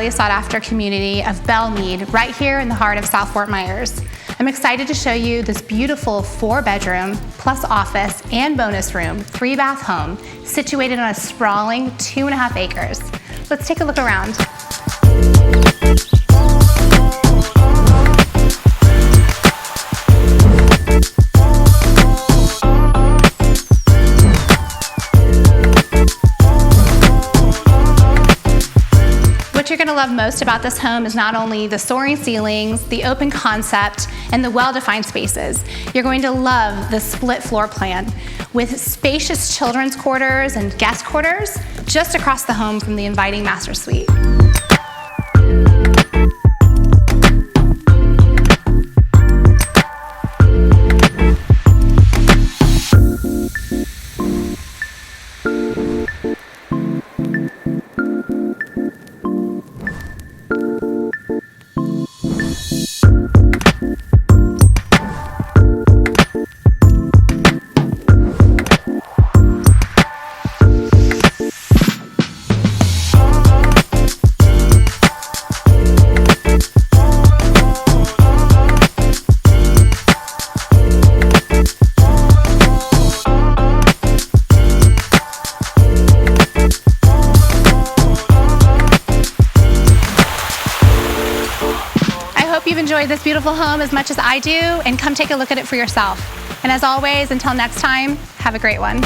highly sought after community of Belle Meade right here in the heart of South Fort Myers. I'm excited to show you this beautiful 4-bedroom plus office and bonus room 3-bath home situated on a sprawling 2.5 acres. Let's take a look around. What you're gonna love most about this home is not only the soaring ceilings, the open concept, and the well-defined spaces. You're going to love the split floor plan with spacious children's quarters and guest quarters just across the home from the inviting master suite. I hope you've enjoyed this beautiful home as much as I do, and come take a look at it for yourself. And as always, until next time, have a great one.